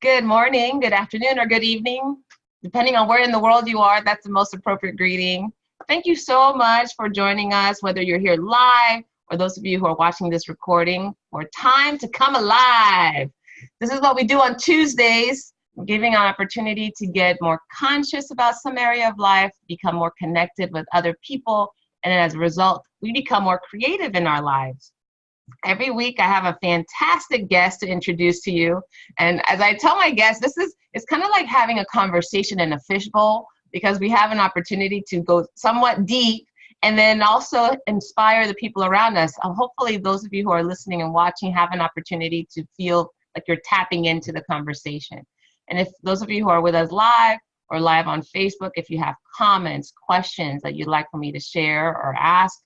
Good morning, good afternoon, or good evening. Depending on where in the world you are, that's the most appropriate greeting. Thank you so much for joining us, whether you're here live or those of you who are watching this recording, for Time to Come Alive. This is what we do on Tuesdays, giving an opportunity to get more conscious about some area of life, become more connected with other people, and as a result, we become more creative in our lives. Every week I have a fantastic guest to introduce to you. And as I tell my guests, it's kind of like having a conversation in a fishbowl, because we have an opportunity to go somewhat deep and then also inspire the people around us. Hopefully those of you who are listening and watching have an opportunity to feel like you're tapping into the conversation. And if those of you who are with us live or live on Facebook, if you have comments, questions that you'd like for me to share or ask,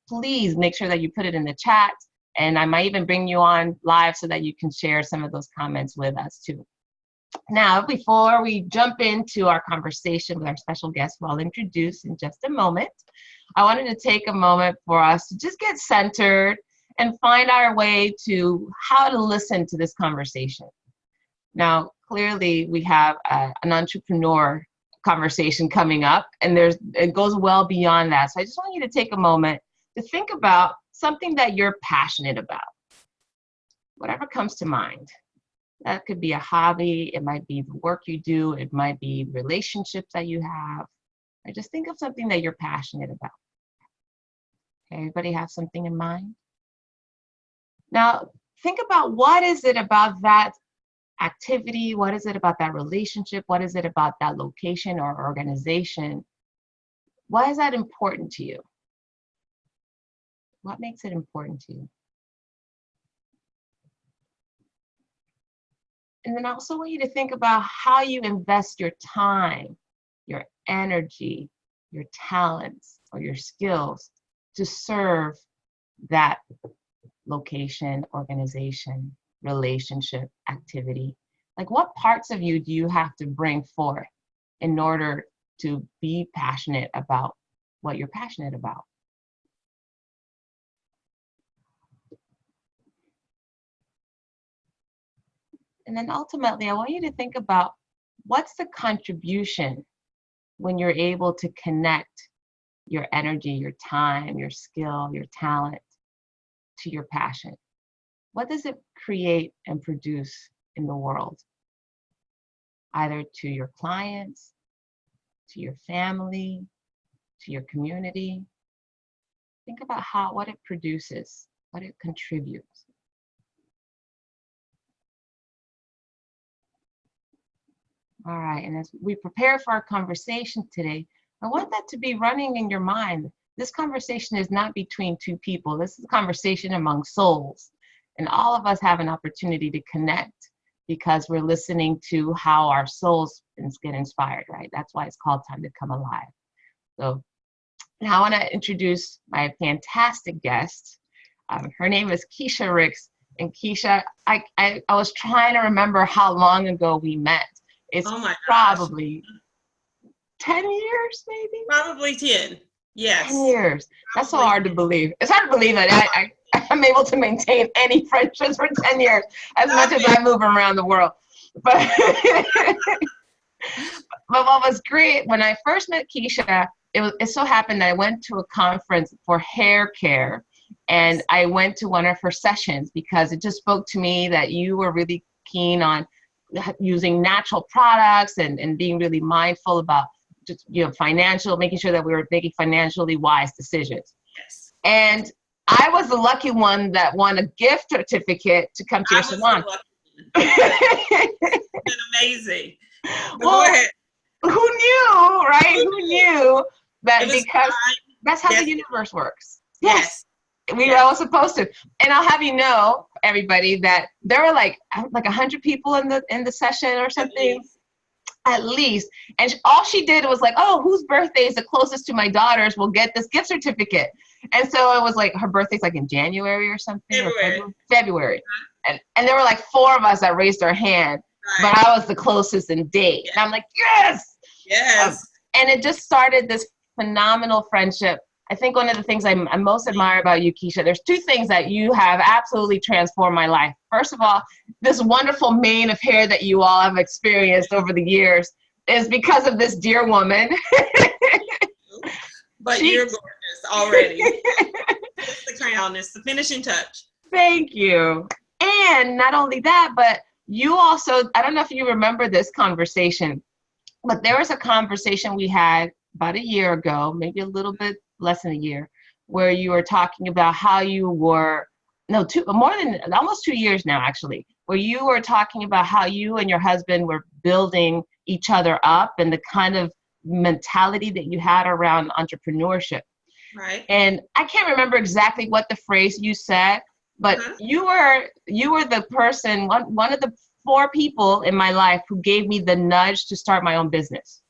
please make sure that you put it in the chat. And I might even bring you on live so that you can share some of those comments with us too. Now, before we jump into our conversation with our special guest, who I'll introduce in just a moment, I wanted to take a moment for us to just get centered and find our way to how to listen to this conversation. Now, clearly we have an entrepreneur conversation coming up, and it goes well beyond that. So I just want you to take a moment to think about something that you're passionate about, whatever comes to mind. That could be a hobby, it might be the work you do, it might be relationships that you have, or just think of something that you're passionate about. Okay, everybody have something in mind? Now, think about what is it about that activity, what is it about that relationship, what is it about that location or organization? Why is that important to you? What makes it important to you? And then I also want you to think about how you invest your time, your energy, your talents, or your skills to serve that location, organization, relationship, activity. Like, what parts of you do you have to bring forth in order to be passionate about what you're passionate about? And then ultimately, I want you to think about what's the contribution when you're able to connect your energy, your time, your skill, your talent to your passion. What does it create and produce in the world? Either to your clients, to your family, to your community. Think about what it produces, what it contributes. All right, and as we prepare for our conversation today, I want that to be running in your mind. This conversation is not between two people. This is a conversation among souls. And all of us have an opportunity to connect because we're listening to how our souls get inspired, right? That's why it's called Time to Come Alive. So now I want to introduce my fantastic guest. Her name is Keisha Ricks. And Keisha, I was trying to remember how long ago we met. It's probably 10 years, maybe? Probably 10, yes. 10 years. That's so hard to believe. It's hard to believe that I'm able to maintain any friendships for 10 years, as much as I move around the world. But, but what was great, when I first met Keisha, it so happened that I went to a conference for hair care, and I went to one of her sessions because it just spoke to me that you were really keen on using natural products and being really mindful about just, making sure that we were making financially wise decisions. Yes. And I was the lucky one that won a gift certificate to come to your salon. It's been amazing. Well, who knew, right? Who knew that, because that's how the universe works. Yes. We were all supposed to. And I'll have you know, everybody, that there were like 100 people in the session or something. At least. And all she did was like, oh, whose birthday is the closest to my daughter's will get this gift certificate. And so it was like, her birthday's like in January or something. February. And there were like 4 of us that raised our hand. Right. But I was the closest in date. Yeah. And I'm like, yes! Yes. And it just started this phenomenal friendship I think one of the things I most admire about you, Keisha, there's two things that you have absolutely transformed my life. First of all, this wonderful mane of hair that you all have experienced over the years is because of this dear woman. But you're gorgeous already. It's the crown. It's the finishing touch. Thank you. And not only that, but you also, I don't know if you remember this conversation, but there was a conversation we had about a year ago, maybe a little bit less than a year, where you were talking about how you were, almost 2 years now, actually, where you were talking about how you and your husband were building each other up and the kind of mentality that you had around entrepreneurship. Right. And I can't remember exactly what the phrase you said, but you were the person, one of the 4 people in my life who gave me the nudge to start my own business.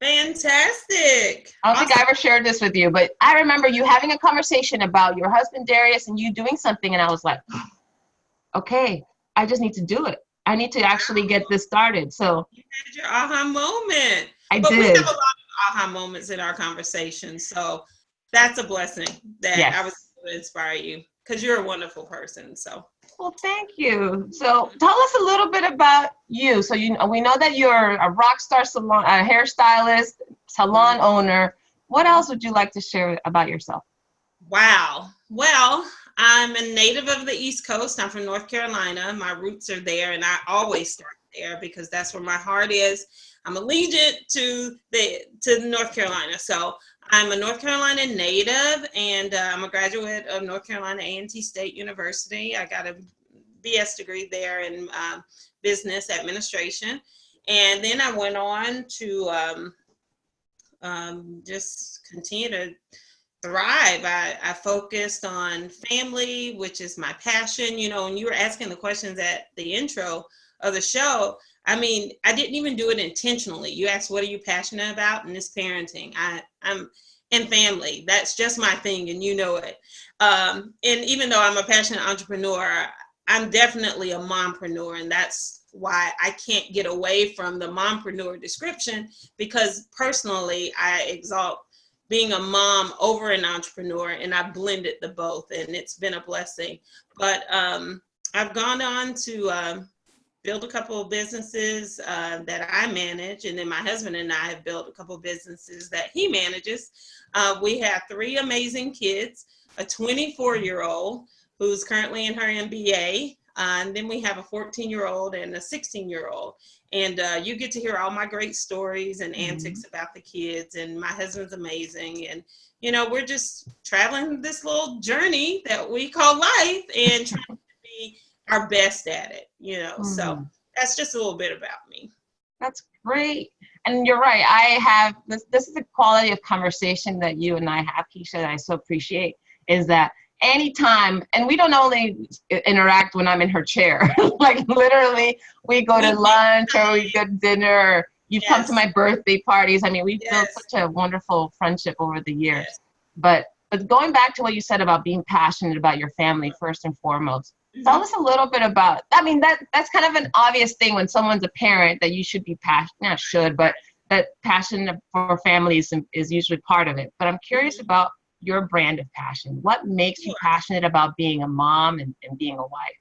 Fantastic. I don't think I ever shared this with you, but I remember you having a conversation about your husband, Darius, and you doing something. And I was like, okay, I just need to do it. I need to actually get this started. So you had your aha moment. But we have a lot of aha moments in our conversation. So that's a blessing that I was able to inspire you, because you're a wonderful person. So. Well, thank you. So tell us a little bit about you. So we know that you're a rock star salon, a hairstylist, salon owner. What else would you like to share about yourself? Wow. Well, I'm a native of the East Coast. I'm from North Carolina. My roots are there, and I always start there because that's where my heart is. I'm allegiant to North Carolina. So I'm a North Carolina native, and I'm a graduate of North Carolina A&T State University. I got a BS degree there in business administration. And then I went on to just continue to thrive. I focused on family, which is my passion. You know, when you were asking the questions at the intro of the show, I mean, I didn't even do it intentionally. You asked, what are you passionate about? And it's parenting. I'm in family. That's just my thing, and you know it. And even though I'm a passionate entrepreneur, I'm definitely a mompreneur, and that's why I can't get away from the mompreneur description, because personally, I exalt being a mom over an entrepreneur, and I blended the both, and it's been a blessing. But I've gone on to build a couple of businesses that I manage, and then my husband and I have built a couple of businesses that he manages. We have 3 amazing kids, a 24-year-old who's currently in her MBA, and then we have a 14-year-old and a 16-year-old. And you get to hear all my great stories and antics about the kids, and my husband's amazing. And, you know, we're just traveling this little journey that we call life and trying to be our best at it, you know. So that's just a little bit about me. That's great. And you're right. I have this is the quality of conversation that you and I have, Keisha, that I so appreciate, is that anytime, and we don't only interact when I'm in her chair, like literally we go to lunch or we go to dinner, or you've come to my birthday parties. I mean, we've built such a wonderful friendship over the years. But going back to what you said about being passionate about your family first and foremost, tell us a little bit about, I mean, that's kind of an obvious thing when someone's a parent, that you should be but that passion for families is usually part of it. But I'm curious about your brand of passion. What makes you passionate about being a mom and being a wife?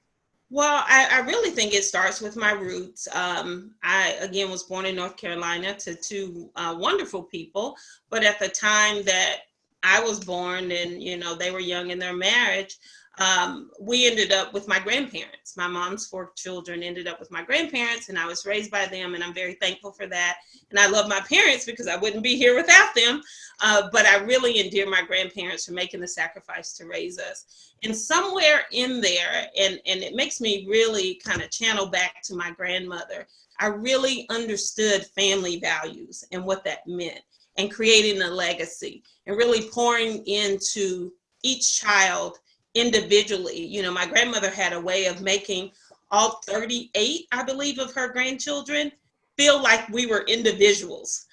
Well, I really think it starts with my roots. I, again, was born in North Carolina to 2 wonderful people. But at the time that I was born and, you know, they were young in their marriage, we ended up with my grandparents. My mom's 4 children ended up with my grandparents, and I was raised by them, and I'm very thankful for that. And I love my parents because I wouldn't be here without them. But I really endear my grandparents for making the sacrifice to raise us. And somewhere in there, and it makes me really kind of channel back to my grandmother, I really understood family values and what that meant, and creating a legacy and really pouring into each child individually. You know, my grandmother had a way of making all 38, I believe, of her grandchildren feel like we were individuals.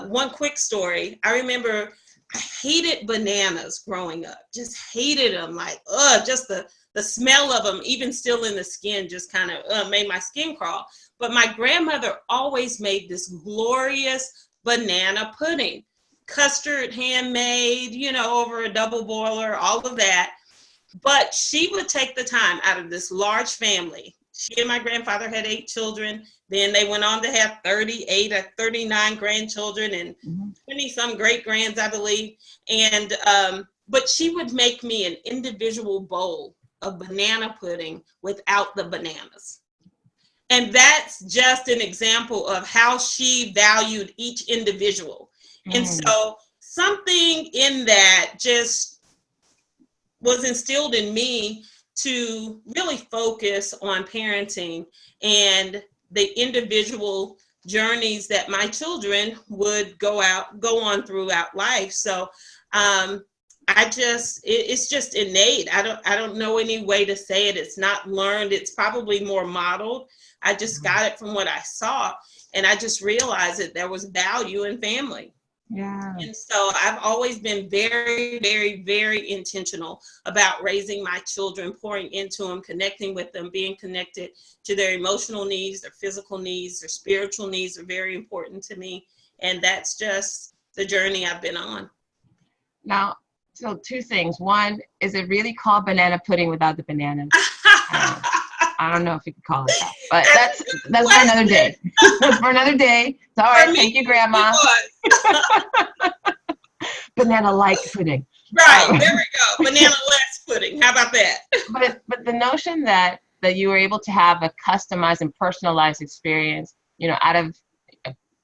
One quick story. I remember I hated bananas growing up, just hated them, like, just the smell of them, even still in the skin, just kind of made my skin crawl. But my grandmother always made this glorious banana pudding, custard handmade, you know, over a double boiler, all of that. But she would take the time out of this large family. She and my grandfather had 8 children. Then they went on to have 38 or 39 grandchildren and 20 some great grands, I believe. And, but she would make me an individual bowl of banana pudding without the bananas. And that's just an example of how she valued each individual. And so something in that just was instilled in me to really focus on parenting and the individual journeys that my children would go on throughout life. So it's just innate. I don't know any way to say it. It's not learned. It's probably more modeled. I just got it from what I saw, and I just realized that there was value in family. Yeah. And so I've always been very, very, very intentional about raising my children, pouring into them, connecting with them, being connected to their emotional needs, their physical needs, their spiritual needs are very important to me. And that's just the journey I've been on. Now, so 2 things. One, is it really called banana pudding without the bananas? I don't know if you could call it that, but that's for another day. That's for another day. It's all right. Thank you, Grandma. Banana-like pudding. Right. There we go. Banana-less pudding. How about that? But the notion that you were able to have a customized and personalized experience, you know, out of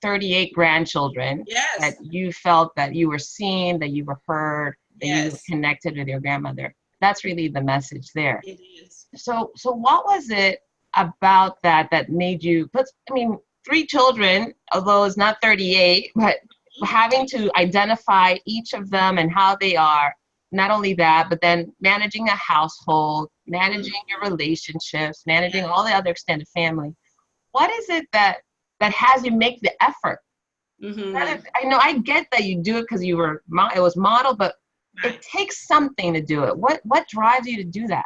38 grandchildren, yes, that you felt that you were seen, that you were heard, that yes, you were connected with your grandmother. That's really the message there. It is. So what was it about that made you, 3 children, although it's not 38, but having to identify each of them and how they are, not only that, but then managing a household, managing your relationships, managing all the other extended family. What is it that has you make the effort? I know I get that you do it because it was modeled, but it takes something to do it. What drives you to do that?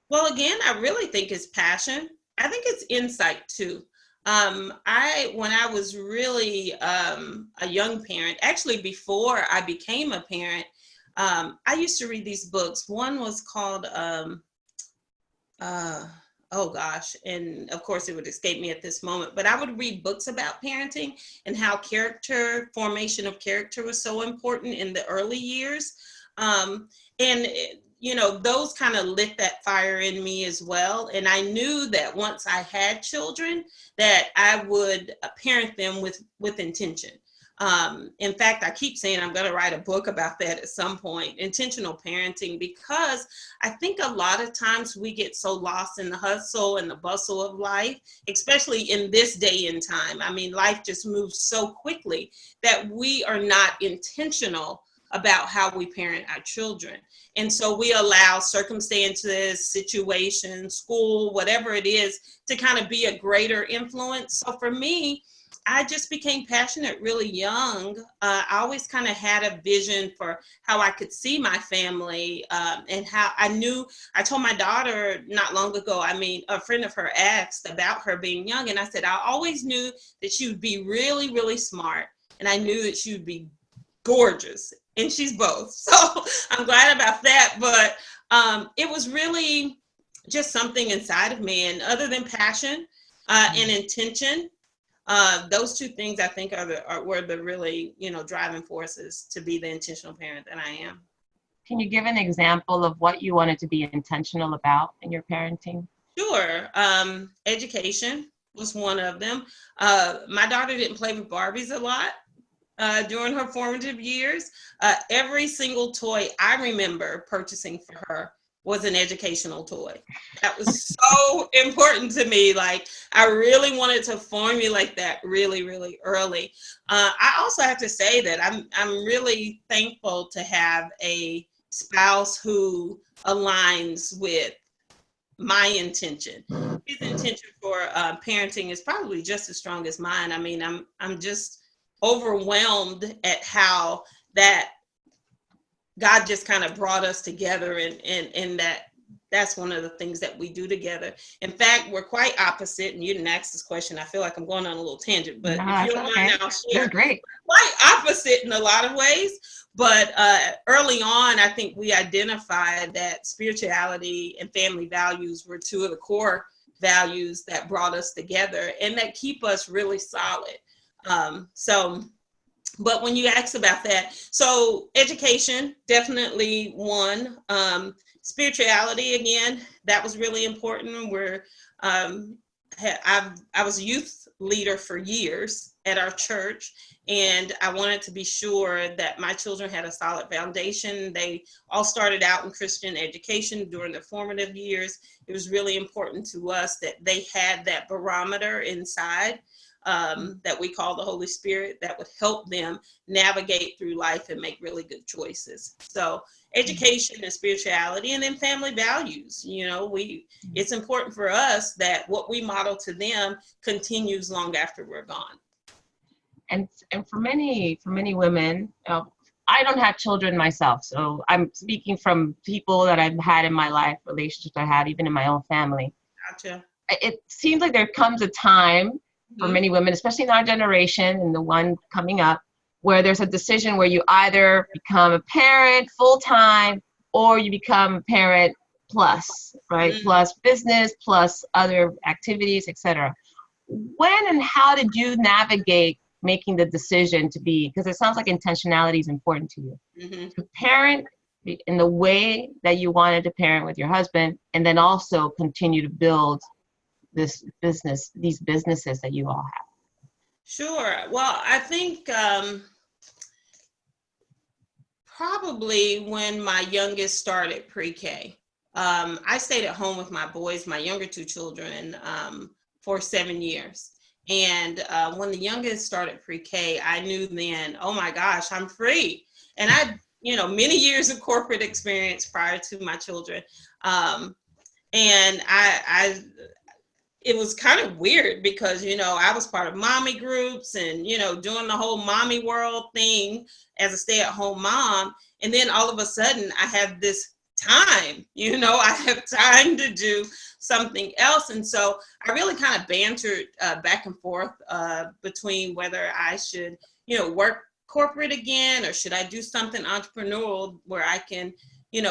Well, again, I really think it's passion. I think it's insight too. When I was really a young parent, actually before I became a parent, I used to read these books. One was called, oh gosh, and of course it would escape me at this moment, but I would read books about parenting and how formation of character was so important in the early years. You know, those kind of lit that fire in me as well. And I knew that once I had children, that I would parent them with intention. In fact, I keep saying I'm going to write a book about that at some point, intentional parenting, because I think a lot of times we get so lost in the hustle and the bustle of life, especially in this day and time. I mean, life just moves so quickly that we are not intentional about how we parent our children. And so we allow circumstances, situations, school, whatever it is, to kind of be a greater influence. So for me, I just became passionate really young. I always kind of had a vision for how I could see my family, and how I told my daughter not long ago, a friend of her asked about her being young, and I said, I always knew that she would be really, really smart, and I knew that she would be gorgeous, and she's both. So I'm glad about that. But it was really just something inside of me. And other than passion and intention, those 2 things I think were the really, driving forces to be the intentional parent that I am. Can you give an example of what you wanted to be intentional about in your parenting? Sure. Education was one of them. My daughter didn't play with Barbies a lot. During her formative years, every single toy I remember purchasing for her was an educational toy. That was so important to me. Like, I really wanted to formulate that really, really early. I also have to say that I'm really thankful to have a spouse who aligns with my intention. His intention for parenting is probably just as strong as mine. I mean, I'm just overwhelmed at how that God just kind of brought us together, and that that's one of the things that we do together. In fact, we're quite opposite, and you didn't ask this question. I feel like I'm going on a little tangent, but if you don't mind, I'll share. You're great. Quite opposite in a lot of ways, but early on, I think we identified that spirituality and family values were two of the core values that brought us together and that keep us really solid. But when you ask about that, so education, definitely one. Spirituality, again, that was really important. I was a youth leader for years at our church, and I wanted to be sure that my children had a solid foundation. They all started out in Christian education during their formative years. It was really important to us that they had that barometer inside that we call the Holy Spirit that would help them navigate through life and make really good choices. So education and spirituality, and then family values. It's important for us that what we model to them continues long after we're gone. And for many women, I don't have children myself, so I'm speaking from people that I've had in my life, relationships I had, even in my own family. Gotcha. It seems like there comes a time for many women, especially in our generation and the one coming up, where there's a decision where you either become a parent full-time or you become a parent plus, right? Plus business, plus other activities, etc. When and how did you navigate making the decision to be, because it sounds like intentionality is important to you, to parent in the way that you wanted to parent with your husband, and then also continue to build these businesses that you all have? Sure. Well, I think probably when my youngest started pre-K, I stayed at home with my boys, my younger two children, for 7 years. And when the youngest started pre-K, I knew then, oh my gosh, I'm free. And I, many years of corporate experience prior to my children. And it was kind of weird because, I was part of mommy groups and, doing the whole mommy world thing as a stay-at-home mom. And then all of a sudden I have this time, I have time to do something else. And so I really kind of bantered back and forth between whether I should, work corporate again, or should I do something entrepreneurial where I can,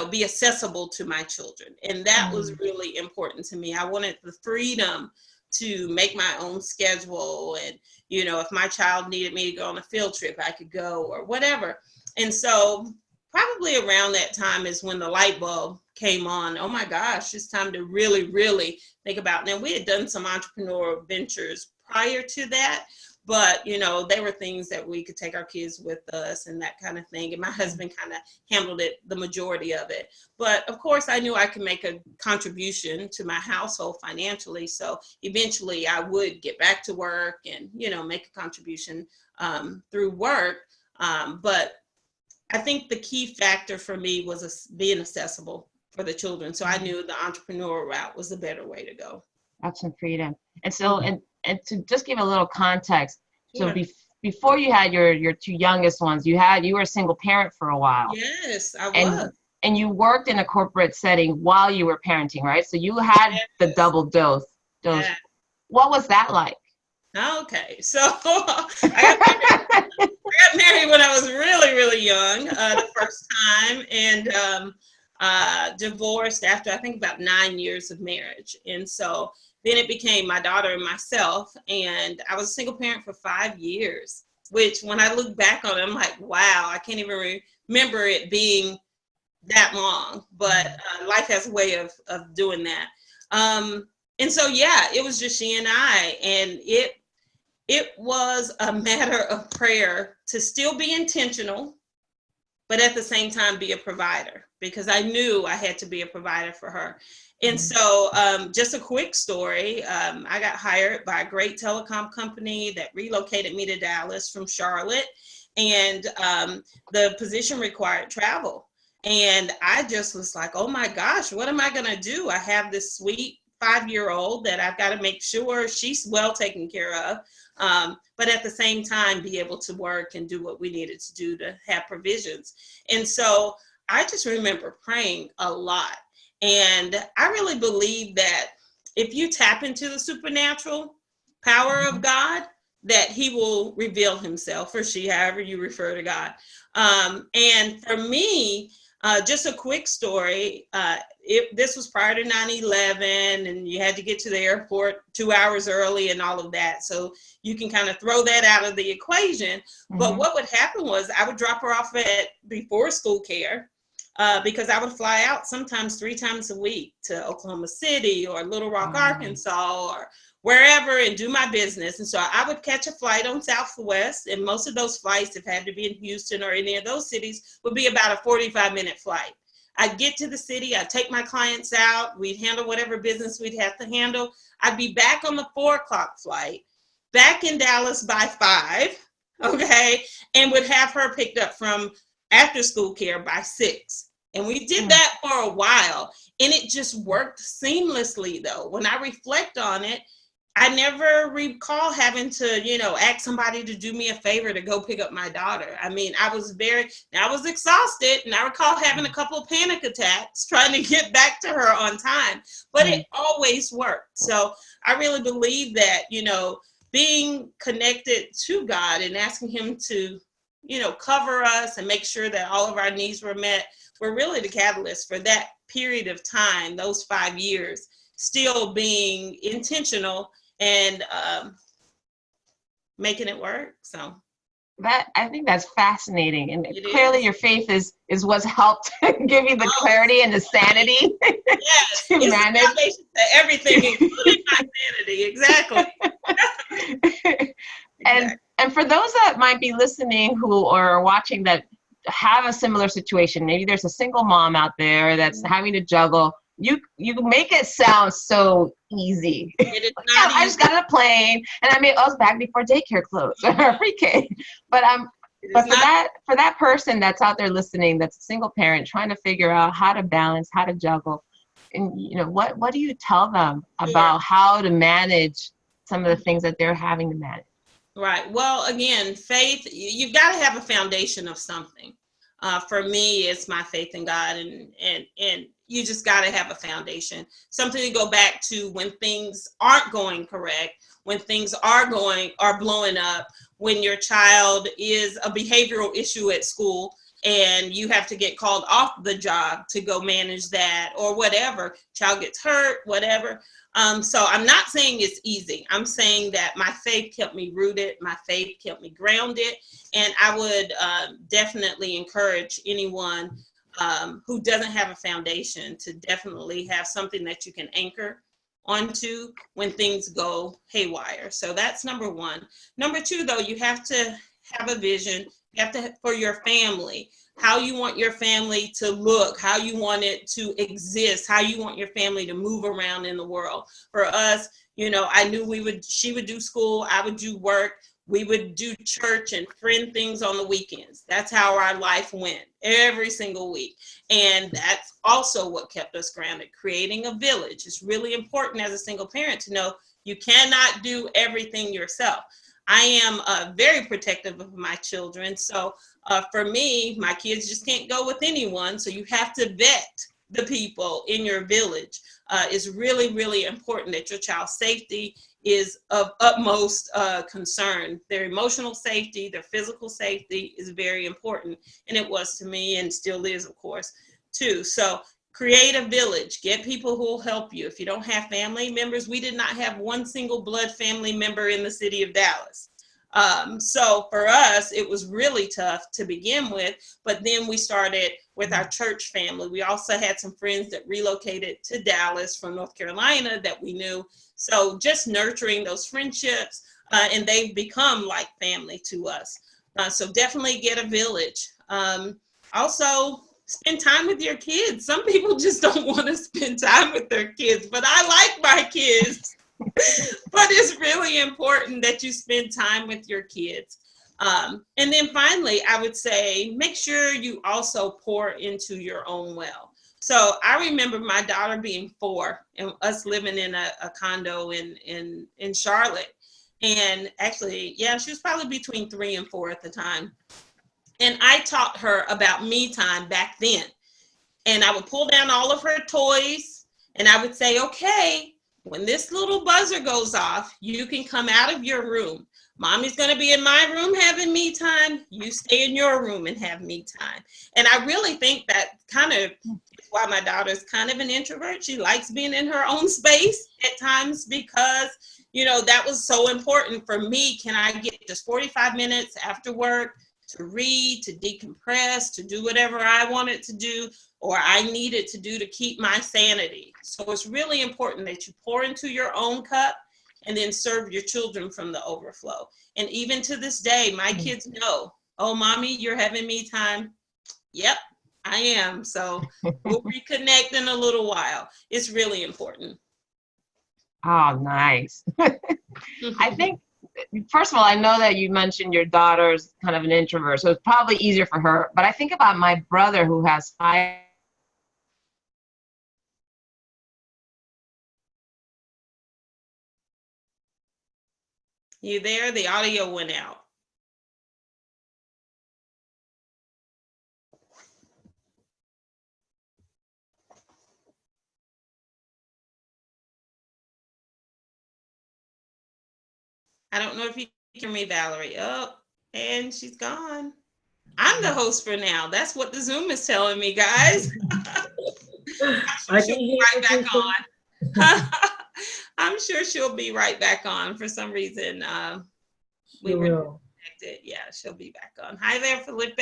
be accessible to my children. And that was really important to me. I wanted the freedom to make my own schedule. And, if my child needed me to go on a field trip, I could go, or whatever. And so probably around that time is when the light bulb came on. Oh my gosh, it's time to really, really think about. Now, we had done some entrepreneurial ventures prior to that, but, they were things that we could take our kids with us and that kind of thing. And my husband kind of handled it, the majority of it. But of course, I knew I could make a contribution to my household financially. So eventually I would get back to work and, make a contribution through work. But I think the key factor for me was being accessible for the children. So I knew the entrepreneurial route was the better way to go. Have some freedom. And so, and to just give a little context, Sure. so before you had your two youngest ones, you were a single parent for a while. Yes, I was. And you worked in a corporate setting while you were parenting, right? So you had the double dose. Yeah. What was that like? Okay, so I got married when I was really, really young, the first time, and divorced after I think about 9 years of marriage. And so then it became my daughter and myself, and I was a single parent for 5 years, which when I look back on it, I'm like, wow, I can't even remember it being that long, but life has a way of doing that. And so, yeah, it was just she and I, and it was a matter of prayer to still be intentional, but at the same time be a provider, because I knew I had to be a provider for her. And so just a quick story, I got hired by a great telecom company that relocated me to Dallas from Charlotte, and the position required travel. And I just was like, oh my gosh, what am I going to do? I have this sweet 5-year-old that I've got to make sure she's well taken care of. But at the same time, be able to work and do what we needed to do to have provisions. And so I just remember praying a lot. And I really believe that if you tap into the supernatural power of God, that he will reveal himself, or she, however you refer to God. And for me, just a quick story. This was prior to 9/11, and you had to get to the airport 2 hours early and all of that. So you can kind of throw that out of the equation. But what would happen was I would drop her off at before school care, because I would fly out sometimes 3 times a week to Oklahoma City or Little Rock, Arkansas, or wherever, and do my business. And so I would catch a flight on Southwest, and most of those flights, if had to be in Houston or any of those cities, would be about a 45-minute flight. I'd get to the city, I'd take my clients out, we'd handle whatever business we'd have to handle. I'd be back on the 4 o'clock flight, back in Dallas by 5, okay, and would have her picked up from after school care by 6. And we did that for a while, and it just worked seamlessly. Though when I reflect on it, I never recall having to, ask somebody to do me a favor to go pick up my daughter. I mean, I was exhausted, and I recall having a couple of panic attacks trying to get back to her on time, but it always worked. So I really believe that, being connected to God and asking him to, cover us and make sure that all of our needs were met were really the catalyst for that period of time, those 5 years, still being intentional and making it work. So that, I think that's fascinating, and clearly your faith is what's helped give you the clarity and the sanity yes, to it's manage the foundation to everything, including my sanity. Exactly. And for those that might be listening who are watching that have a similar situation, maybe there's a single mom out there that's having to juggle. You make it sound so easy. It is not easy. I just got on a plane and I was back before daycare closed or pre-K. But for that person that's out there listening, that's a single parent trying to figure out how to balance, how to juggle, and what do you tell them about how to manage some of the things that they're having to manage? Right. Well, again, faith, you've got to have a foundation of something. For me, it's my faith in God, and you just got to have a foundation, something to go back to when things aren't going correct, when things are blowing up, when your child is a behavioral issue at school and you have to get called off the job to go manage that, or whatever, child gets hurt, whatever. So I'm not saying it's easy. I'm saying that my faith kept me rooted. My faith kept me grounded. And I would definitely encourage anyone who doesn't have a foundation to definitely have something that you can anchor onto when things go haywire. So that's number one. Number two, though, you have to have a vision. You have to, for your family, how you want your family to look, how you want it to exist, how you want your family to move around in the world. For us, I knew she would do school, I would do work, we would do church and friend things on the weekends. That's how our life went every single week. And that's also what kept us grounded, creating a village. It's really important as a single parent to know you cannot do everything yourself. I am very protective of my children. So for me, my kids just can't go with anyone. So you have to vet the people in your village. It's really, really important that your child's safety is of utmost concern. Their emotional safety, their physical safety is very important. And it was to me, and still is, of course, too. So create a village, get people who will help you. If you don't have family members, we did not have one single blood family member in the city of Dallas. So for us, it was really tough to begin with, but then we started with our church family. We also had some friends that relocated to Dallas from North Carolina that we knew. So just nurturing those friendships, and they've become like family to us. So definitely get a village. Also, spend time with your kids. Some people just don't want to spend time with their kids, but I like my kids. But it's really important that you spend time with your kids. And then finally, I would say, make sure you also pour into your own well. So I remember my daughter being 4 and us living in a condo in Charlotte. And actually, she was probably between 3 and 4 at the time. And I taught her about me time back then. And I would pull down all of her toys, and I would say, okay, when this little buzzer goes off, you can come out of your room. Mommy's going to be in my room having me time. You stay in your room and have me time. And I really think that kind of is why my daughter's kind of an introvert. She likes being in her own space at times because, you know, that was so important for me. Can I get just 45 minutes after work to read, to decompress, to do whatever I wanted to do or I needed to do to keep my sanity? So it's really important that you pour into your own cup and then serve your children from the overflow. And even to this day, my kids know, oh, mommy, you're having me time. Yep, I am. So we'll reconnect in a little while. It's really important. Oh, nice. I think, first of all, I know that you mentioned your daughter's kind of an introvert, so it's probably easier for her. But I think about my brother who has 5. You there? The audio went out. I don't know if you can hear me, Valerie. Oh, and she's gone. I'm the host for now. That's what the Zoom is telling me, guys. I'm sure she'll be right back on. I'm sure she'll be right back on. For some reason, we were connected. Yeah, she'll be back on. Hi there, Felipe.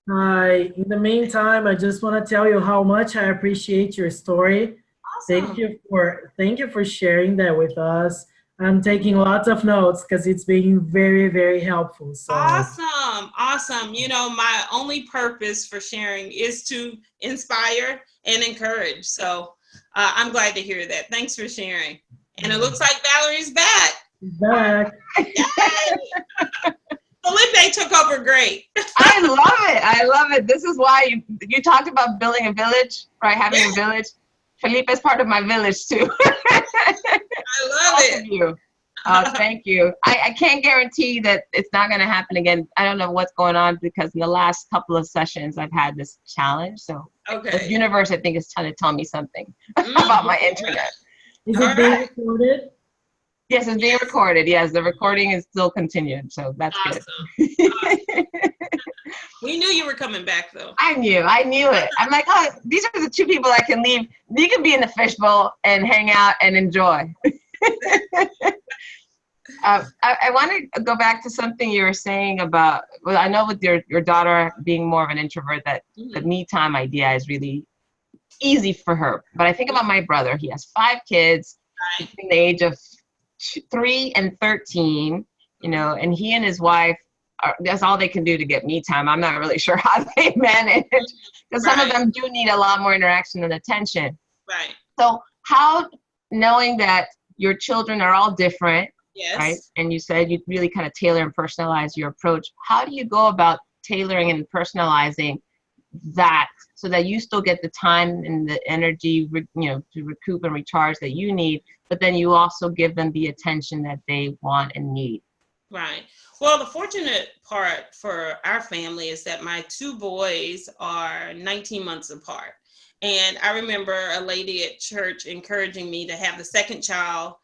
Hi. In the meantime, I just want to tell you how much I appreciate your story. Awesome. Thank you for sharing that with us. I'm taking lots of notes because it's been very, very helpful. So. Awesome. You know, my only purpose for sharing is to inspire and encourage. So I'm glad to hear that. Thanks for sharing. And it looks like Valerie's back. Back. Felipe took over great. I love it. This is why you talked about building a village, right? Having a village. Felipe is part of my village too. I love it. You. Thank you. I can't guarantee that it's not going to happen again. I don't know what's going on because in the last couple of sessions I've had this challenge. So the universe, I think, is trying to tell me something about my internet. Is it being recorded? Yes, it's being recorded. Yes, the recording is still continued. So that's awesome. Good. We knew you were coming back, though. I knew it. I'm like, oh, these are the two people I can leave. You can be in the fishbowl and hang out and enjoy. I want to go back to something you were saying about, well, I know with your daughter being more of an introvert that the me time idea is really easy for her. But I think about my brother. He has 5 kids between the age of 3 and 13, you know, and he and his wife, that's all they can do to get me time. I'm not really sure how they manage because some of them do need a lot more interaction and attention. Right. So how, knowing that your children are all different, right? And you said you really kind of tailor and personalize your approach. How do you go about tailoring and personalizing that so that you still get the time and the energy, you know, to recoup and recharge that you need, but then you also give them the attention that they want and need? Right. Well, the fortunate part for our family is that my 2 boys are 19 months apart. And I remember a lady at church encouraging me to have the second child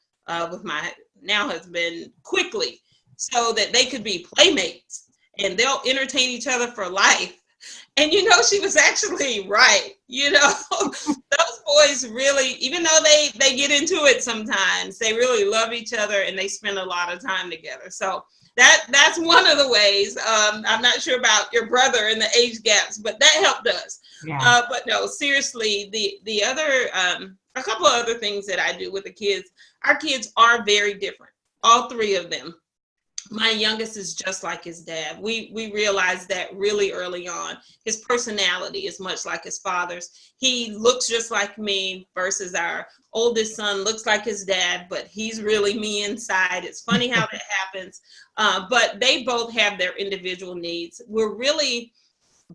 with my now husband quickly so that they could be playmates and they'll entertain each other for life. And, you know, she was actually right. You know, those boys really, even though they get into it sometimes, they really love each other and they spend a lot of time together. So that's one of the ways. I'm not sure about your brother and the age gaps, but that helped us. Yeah. But no, seriously, the other, a couple of other things that I do with the kids, our kids are very different, all 3 of them. My youngest is just like his dad. We realized that really early on. His personality is much like his father's. He looks just like me versus our oldest son looks like his dad, but he's really me inside. It's funny how that happens. But they both have their individual needs. We're really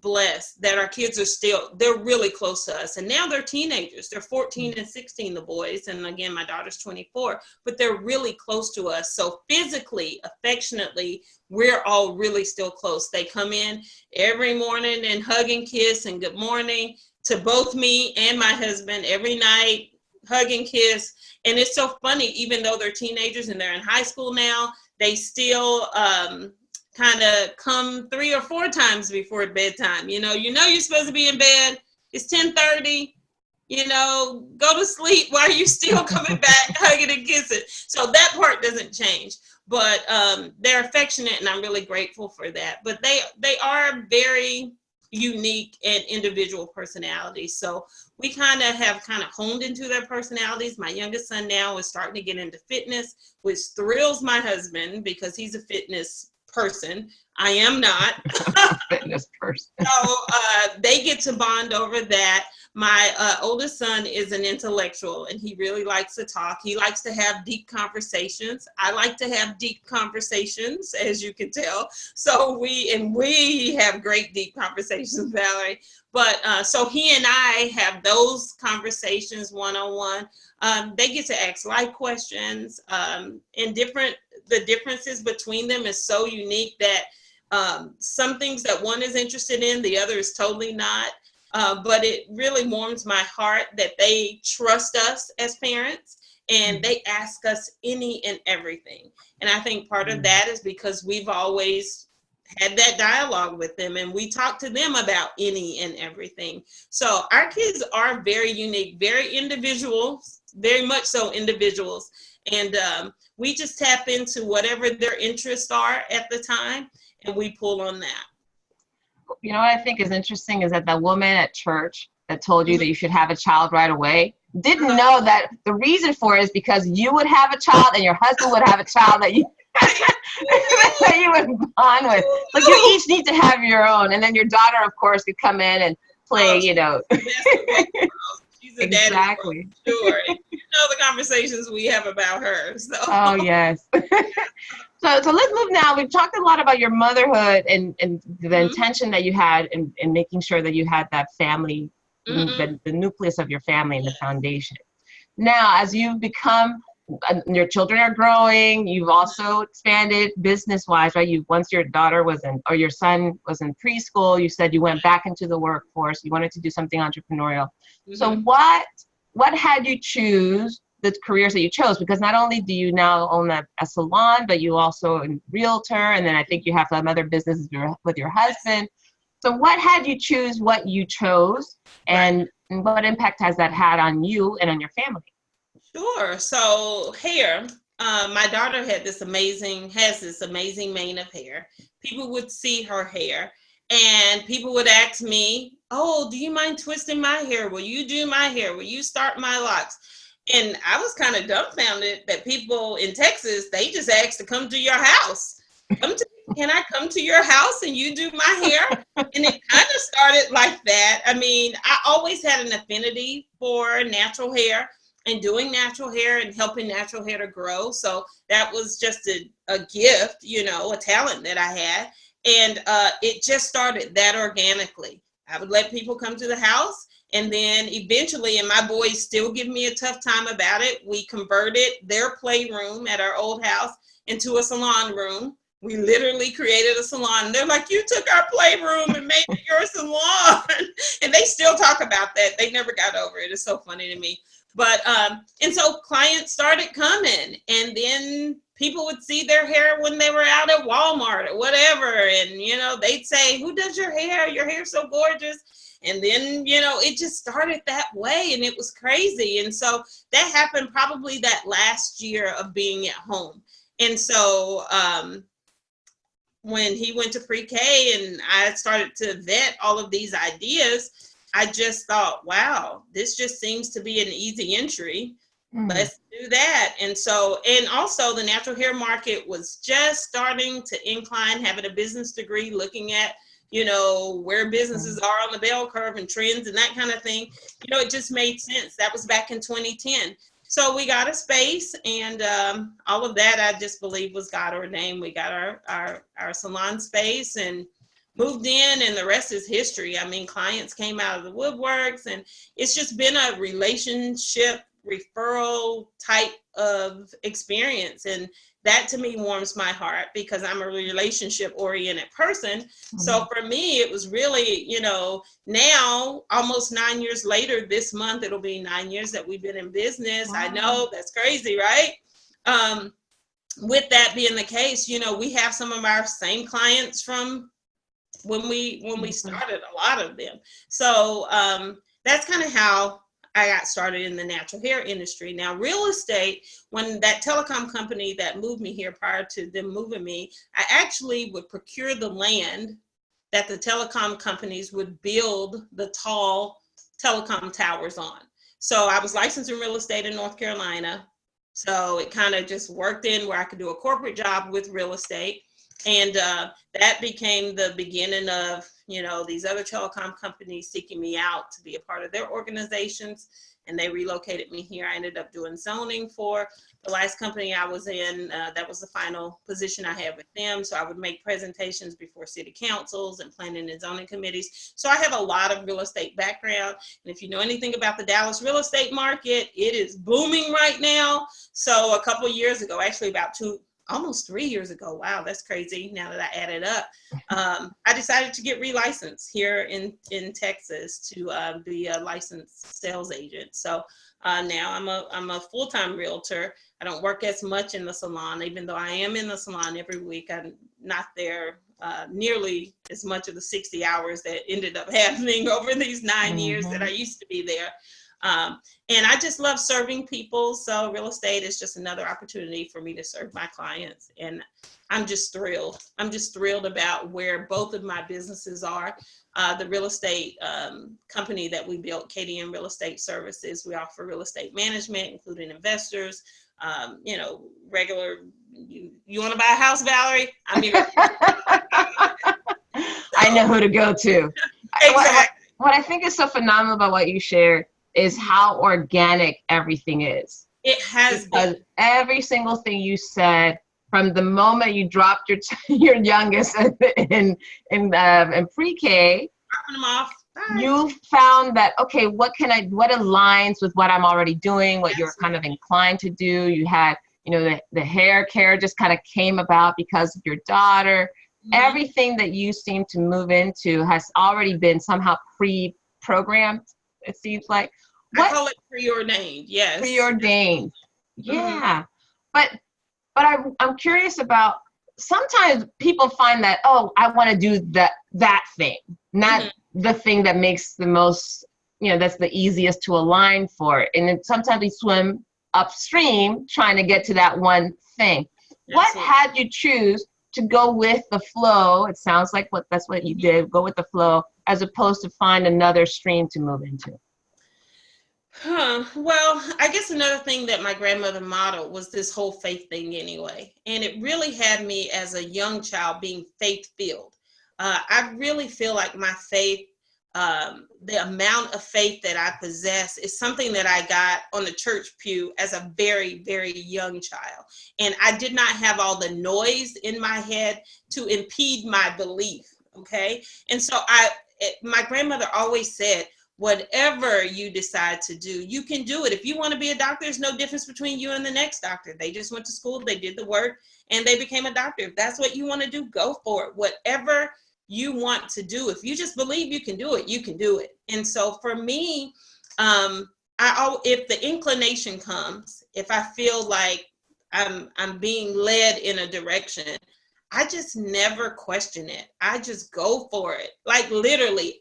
blessed that our kids are they're really close to us. And now they're teenagers. They're 14 and 16, the boys. And again, my daughter's 24, but they're really close to us. So physically, affectionately, we're all really still close. They come in every morning and hug and kiss and good morning. to both me and my husband every night, hug and kiss. And it's so funny, even though they're teenagers and they're in high school now, they still kind of come 3 or 4 times before bedtime. You're supposed to be in bed. It's 10:30. Go to sleep while you're still coming back, hugging and kissing. So that part doesn't change. But they're affectionate, and I'm really grateful for that. But they are very unique and individual personalities. So we have honed into their personalities. My youngest son now is starting to get into fitness, which thrills my husband because he's a fitness person. I am not. Fitness person. So they get to bond over that. My oldest son is an intellectual, and he really likes to talk. He likes to have deep conversations. I like to have deep conversations, as you can tell. So we have great deep conversations, Valerie. But so he and I have those conversations one-on-one. They get to ask life questions, and the differences between them is so unique that some things that one is interested in, the other is totally not. But it really warms my heart that they trust us as parents and they ask us any and everything. And I think part of that is because we've always had that dialogue with them, and we talk to them about any and everything. So our kids are very unique, very individuals, very much so individuals. And we just tap into whatever their interests are at the time, and we pull on that. What I think is interesting is that the woman at church that told you that you should have a child right away didn't know that the reason for it is because you would have a child and your husband would have a child that you that you would bond with. Like you each need to have your own, and then your daughter, of course, could come in and play. She's a exactly. Daddy, sure. You know the conversations we have about her. So. Oh yes. So let's move now. We've talked a lot about your motherhood and the intention that you had in making sure that you had that family, the nucleus of your family and the foundation. Now, as you've become, your children are growing, you've also expanded business-wise, right? Once your daughter or your son was in preschool, you said you went back into the workforce. You wanted to do something entrepreneurial. So what had you choose the careers that you chose? Because not only do you now own a salon, but you also a realtor, and then I think you have some other businesses with your husband. So what had you choose what you chose, and what impact has that had on you and on your family? Sure. So hair, my daughter has this amazing mane of hair. People would see her hair, and people would ask me, "Oh, do you mind twisting my hair? Will you do my hair? Will you start my locks?" And I was kind of dumbfounded that people in Texas, they just asked to come to your house. Can I come to your house and you do my hair? And it kind of started like that. I mean, I always had an affinity for natural hair and doing natural hair and helping natural hair to grow. So that was just a gift, a talent that I had. And it just started that organically. I would let people come to the house. And then eventually, and my boys still give me a tough time about it, we converted their playroom at our old house into a salon room. We literally created a salon. They're like, "You took our playroom and made it your salon." And they still talk about that. They never got over it. It's so funny to me. But, and so clients started coming, and then people would see their hair when they were out at Walmart or whatever. And, they'd say, "Who does your hair? Your hair's so gorgeous." And then, it just started that way, and it was crazy. And so that happened probably that last year of being at home. And so when he went to pre-K and I started to vet all of these ideas, I just thought, wow, this just seems to be an easy entry. Let's do that. And so, and also the natural hair market was just starting to incline, having a business degree, looking at where businesses are on the bell curve and trends and that kind of thing. It just made sense. That was back in 2010. So we got a space, and all of that I just believe was God ordained. We got our salon space and moved in, and the rest is history. I mean, clients came out of the woodworks, and it's just been a relationship referral type of experience. And that to me warms my heart because I'm a relationship oriented person. So for me, it was really, now almost 9 years later, this month, it'll be 9 years that we've been in business. Wow. I know that's crazy, right? With that being the case, we have some of our same clients from when we started, a lot of them. So that's kind of how I got started in the natural hair industry. Now, real estate, when that telecom company that moved me here prior to them moving me, I actually would procure the land that the telecom companies would build the tall telecom towers on. So I was licensed in real estate in North Carolina. So it kind of just worked in where I could do a corporate job with real estate. And that became the beginning of, these other telecom companies seeking me out to be a part of their organizations. And they relocated me here. I ended up doing zoning for the last company I was in. That was the final position I had with them. So I would make presentations before city councils and planning and zoning committees. So I have a lot of real estate background. And if you know anything about the Dallas real estate market, it is booming right now. So a couple of years ago, actually about almost 3 years ago. Wow, that's crazy. Now that I add it up, I decided to get relicensed here in Texas to be a licensed sales agent. So now I'm a full-time realtor. I don't work as much in the salon, even though I am in the salon every week. I'm not there nearly as much of the 60 hours that ended up happening over these 9 years that I used to be there. And I just love serving people. So real estate is just another opportunity for me to serve my clients. And I'm just thrilled. I'm just thrilled about where both of my businesses are. The real estate company that we built, KDM Real Estate Services, we offer real estate management, including investors, regular, you want to buy a house, Valerie? I'm here. I know who to go to. Exactly. What I think is so phenomenal about what you shared is how organic everything is. It has been. Every single thing you said, from the moment you dropped your youngest in pre-K, dropping them off. You found that, okay, what aligns with what I'm already doing, what you're kind of inclined to do. You had, the hair care just kind of came about because of your daughter. Everything that you seem to move into has already been somehow pre-programmed, it seems like. I call it preordained, yes. Preordained, yeah. But I'm curious about, sometimes people find that, oh, I want to do that thing, not the thing that makes the most, that's the easiest to align for. And then sometimes we swim upstream trying to get to that one thing. Absolutely. What had you choose to go with the flow? It sounds like that's what you did, go with the flow, as opposed to find another stream to move into. Well, I guess another thing that my grandmother modeled was this whole faith thing anyway. And it really had me as a young child being faith-filled. I really feel like my faith, the amount of faith that I possess is something that I got on the church pew as a very, very young child. And I did not have all the noise in my head to impede my belief, okay? And so my grandmother always said, whatever you decide to do, you can do it. If you want to be a doctor, there's no difference between you and the next doctor. They just went to school, they did the work, and they became a doctor. If that's what you want to do, go for it. Whatever you want to do, if you just believe you can do it, you can do it. And so for me, if the inclination comes, if I feel like I'm being led in a direction, I just never question it. I just go for it. Like literally,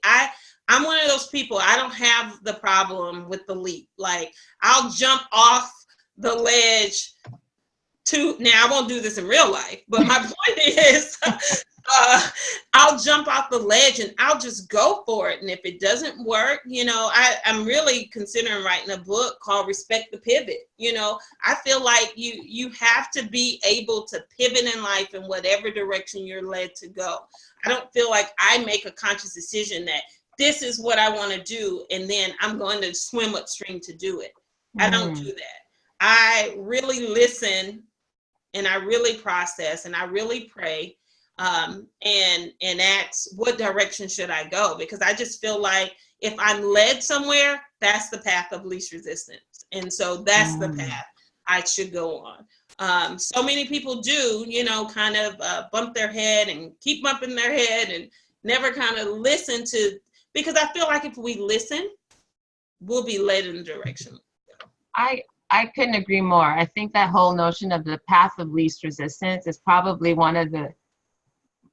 I'm one of those people, I don't have the problem with the leap. Like I'll jump off the ledge now I won't do this in real life, but my point is, I'll jump off the ledge and I'll just go for it. And if it doesn't work, I'm really considering writing a book called Respect the Pivot. I feel like you have to be able to pivot in life in whatever direction you're led to go. I don't feel like I make a conscious decision that this is what I want to do, and then I'm going to swim upstream to do it. I don't do that. I really listen, and I really process, and I really pray, and ask, what direction should I go? Because I just feel like if I'm led somewhere, that's the path of least resistance. And so that's the path I should go on. So many people do, you know, kind of bump their head and keep bumping their head and never kind of listen to, because I feel like if we listen, we'll be led in the direction. I couldn't agree more. I think that whole notion of the path of least resistance is probably one of the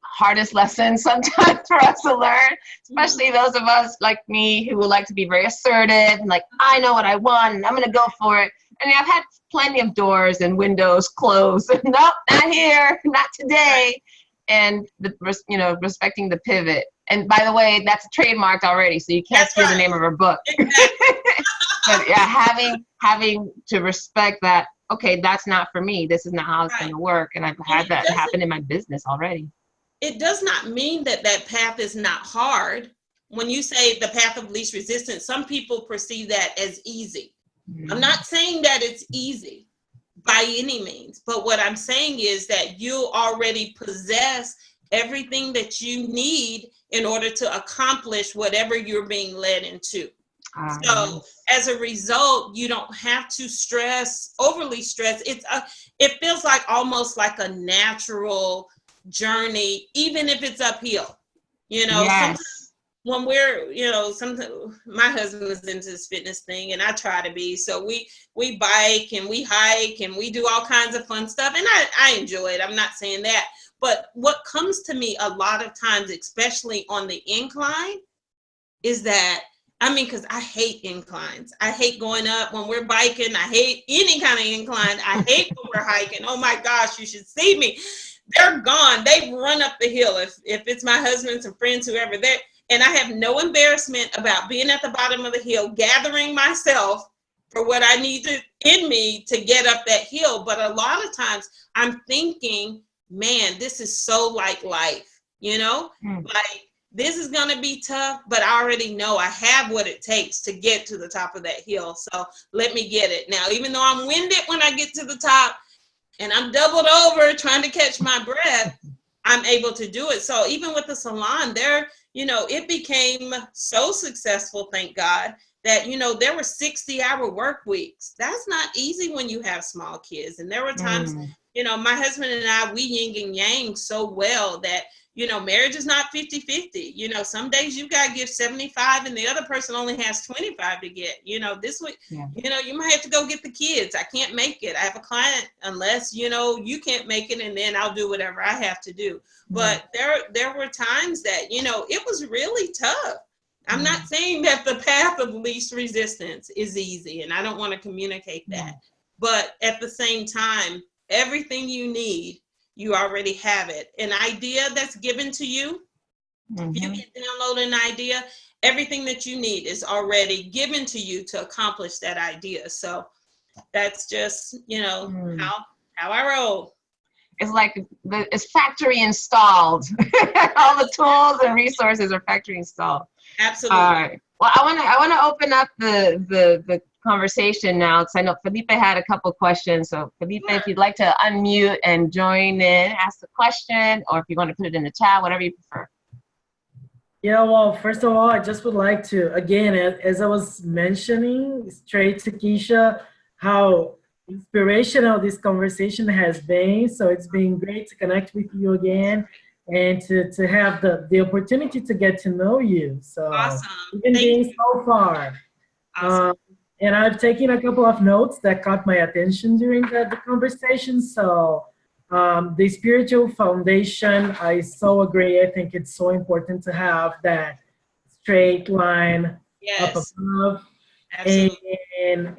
hardest lessons sometimes for us to learn, especially those of us like me who would like to be very assertive and like, I know what I want and I'm going to go for it. And I've had plenty of doors and windows closed. Nope, not here, not today. And you know, respecting the pivot. And by the way, that's trademarked already, so you can't steal the name of her book. Exactly. But yeah, having to respect that, okay, that's not for me. This is not how it's going to work. And I've had that happen in my business already. It does not mean that that path is not hard. When you say the path of least resistance, some people perceive that as easy. I'm not saying that it's easy by any means, but what I'm saying is that you already possess everything that you need in order to accomplish whatever you're being led into. So as a result, you don't have to overly stress. It feels like almost like a natural journey, even if it's uphill, you know. Yes. When we're, you know, sometimes my husband is into this fitness thing and I try to be, so we bike and we hike and we do all kinds of fun stuff, and I enjoy it. I'm not saying that, but what comes to me a lot of times, especially on the incline, is that, I mean, because I hate inclines. I hate going up when we're biking. I hate any kind of incline. I hate when we're hiking. Oh my gosh, you should see me. They're gone. They run up the hill. If it's my husband, some friends, whoever, and I have no embarrassment about being at the bottom of the hill, gathering myself for what I need in me to get up that hill. But a lot of times I'm thinking, man, this is so like life, you know, like this is going to be tough, but I already know I have what it takes to get to the top of that hill. So let me get it. Now, even though I'm winded when I get to the top and I'm doubled over trying to catch my breath, I'm able to do it. So even with the salon there, you know, it became so successful, thank God, that, you know, there were 60-hour work weeks. That's not easy when you have small kids. And there were times, you know, my husband and I, we yin and yang so well that, you know, marriage is not 50-50. You know, some days you got to give 75 and the other person only has 25 to get. You know, this week, you know, you might have to go get the kids. I can't make it. I have a client unless, you know, you can't make it, and then I'll do whatever I have to do. But there were times that, you know, it was really tough. I'm not saying that the path of least resistance is easy, and I don't want to communicate that. But at the same time, everything you need, you already have it. An idea that's given to you, if you can download an idea, everything that you need is already given to you to accomplish that idea. So that's just, you know, how I roll. It's like it's factory installed. All the tools and resources are factory installed. Absolutely. All right. Well, I want to open up the conversation now, because I know Felipe had a couple questions. So Felipe, if you'd like to unmute and join in, ask the question, or if you want to put it in the chat, whatever you prefer. Yeah, well, first of all, I just would like to, again, as I was mentioning, straight to Keisha, how inspirational this conversation has been. So it's been great to connect with you again and to have the opportunity to get to know you. So awesome. Even being so far. Awesome. And I've taken a couple of notes that caught my attention during the conversation. So the spiritual foundation, I so agree. I think it's so important to have that straight line up above. Absolutely.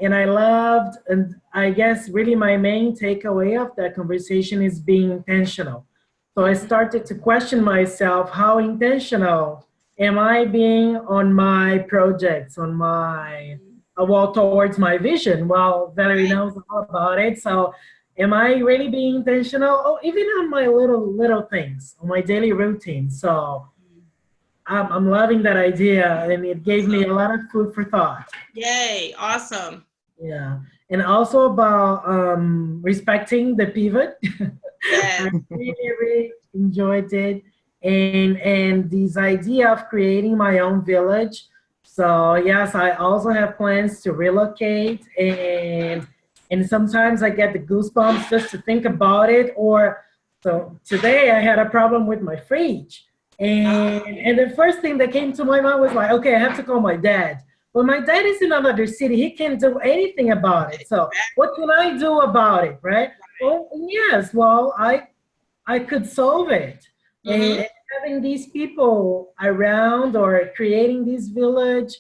And I loved, and I guess really my main takeaway of that conversation is being intentional. So I started to question myself, how intentional am I being on my projects, on my walk towards my vision? Well, Valerie knows all about it. So am I really being intentional? Oh, even on my little things, on my daily routine. So I'm loving that idea, and it gave me a lot of food for thought. Yay, awesome. Yeah, and also about respecting the pivot. Yes. I really enjoyed it, and this idea of creating my own village. So yes, I also have plans to relocate, and And sometimes I get the goosebumps just to think about it. Or so today I had a problem with my fridge. And the first thing that came to my mind was like, okay, I have to call my dad. But my dad is in another city. He can't do anything about it. So what can I do about it, right? Well, yes, well, I could solve it. And having these people around or creating this village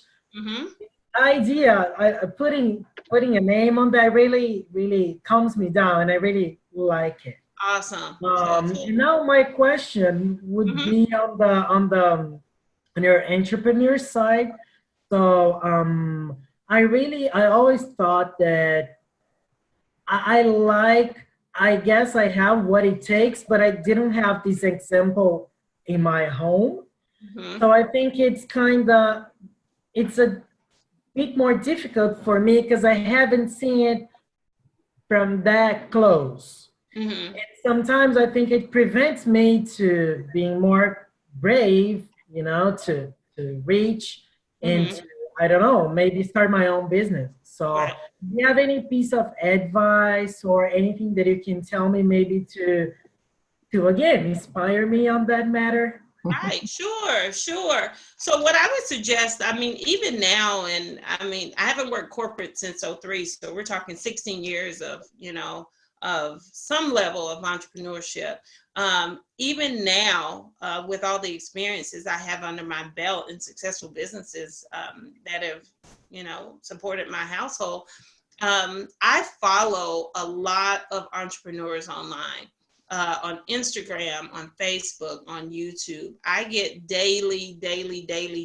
idea, putting a name on that really calms me down, and I really like it. Awesome. And now my question would be on your entrepreneur side. So I always thought that I guess I have what it takes, but I didn't have this example in my home. So I think it's a bit more difficult for me because I haven't seen it from that close. And sometimes I think it prevents me to being more brave, to reach and to, I don't know, maybe start my own business. So do you have any piece of advice or anything that you can tell me maybe to again inspire me on that matter? Right, sure. So what I would suggest, I mean, even now, and I mean, I haven't worked corporate since '03, so we're talking 16 years of, of some level of entrepreneurship. Even now, with all the experiences I have under my belt in successful businesses that have, supported my household, I follow a lot of entrepreneurs online. On Instagram, on Facebook, on YouTube. I get daily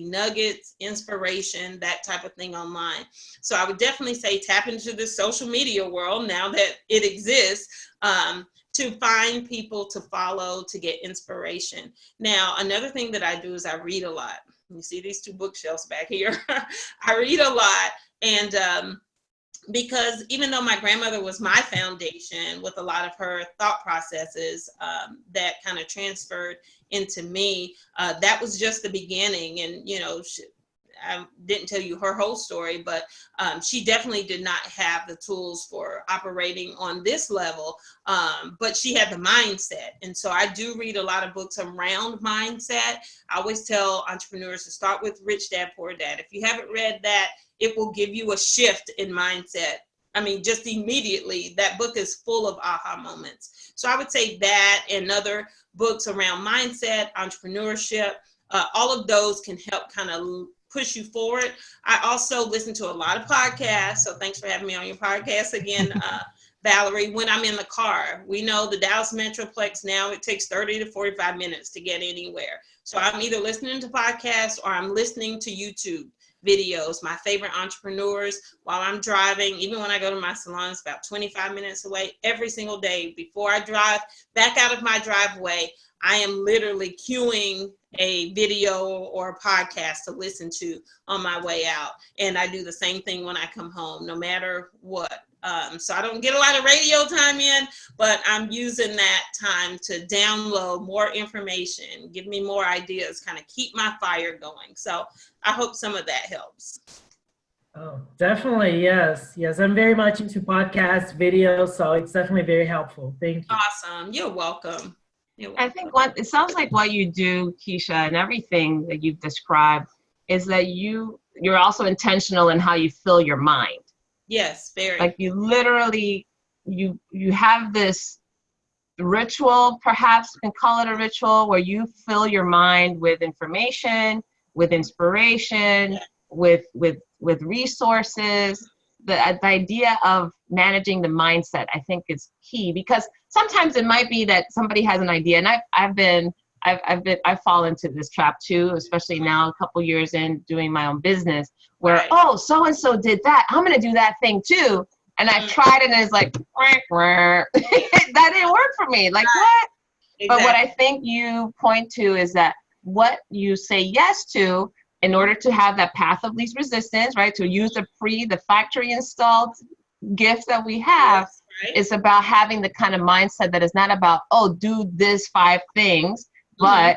nuggets, inspiration, that type of thing online. So I would definitely say tap into the social media world now that it exists, to find people to follow, to get inspiration. Now, another thing that I do is I read a lot. You see these two bookshelves back here. I read a lot, and because even though my grandmother was my foundation with a lot of her thought processes that kind of transferred into me, that was just the beginning. And, I didn't tell you her whole story, but she definitely did not have the tools for operating on this level, but she had the mindset. And so I do read a lot of books around mindset. I always tell entrepreneurs to start with Rich Dad, Poor Dad. If you haven't read that, it will give you a shift in mindset. I mean, just immediately, that book is full of aha moments. So I would say that and other books around mindset, entrepreneurship, all of those can help kind of push you forward. I also listen to a lot of podcasts. So thanks for having me on your podcast again, Valerie. When I'm in the car, we know the Dallas Metroplex now, it takes 30 to 45 minutes to get anywhere. So I'm either listening to podcasts or I'm listening to YouTube videos, my favorite entrepreneurs while I'm driving. Even when I go to my salon, it's about 25 minutes away. Every single day before I drive back out of my driveway, I am literally queuing a video or a podcast to listen to on my way out. And I do the same thing when I come home, no matter what. So I don't get a lot of radio time in, but I'm using that time to download more information, give me more ideas, kind of keep my fire going. So I hope some of that helps. Oh, definitely. Yes. I'm very much into podcast videos, so it's definitely very helpful. Thank you. Awesome. You're welcome. I think it sounds like what you do, Keisha, and everything that you've described is that you're also intentional in how you fill your mind. Yes, very. Like you literally, you have this ritual, perhaps you can call it a ritual, where you fill your mind with information, with inspiration, with resources. The idea of managing the mindset, I think, is key, because sometimes it might be that somebody has an idea, and I've fallen into this trap too, especially now a couple years in doing my own business, where so-and-so did that, I'm gonna do that thing too, and I've tried it and it's like that didn't work for me, like what? Exactly. But what I think you point to is that what you say yes to in order to have that path of least resistance, right, to use the factory installed gift that we have, is about having the kind of mindset that is not about, do this 5 things, but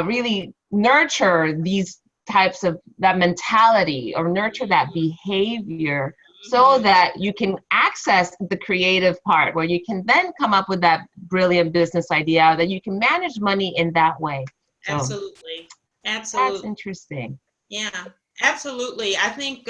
really nurture these types of that mentality, or nurture that behavior so that you can access the creative part where you can then come up with that brilliant business idea that you can manage money in that way. So Absolutely. that's interesting. Yeah, absolutely. I think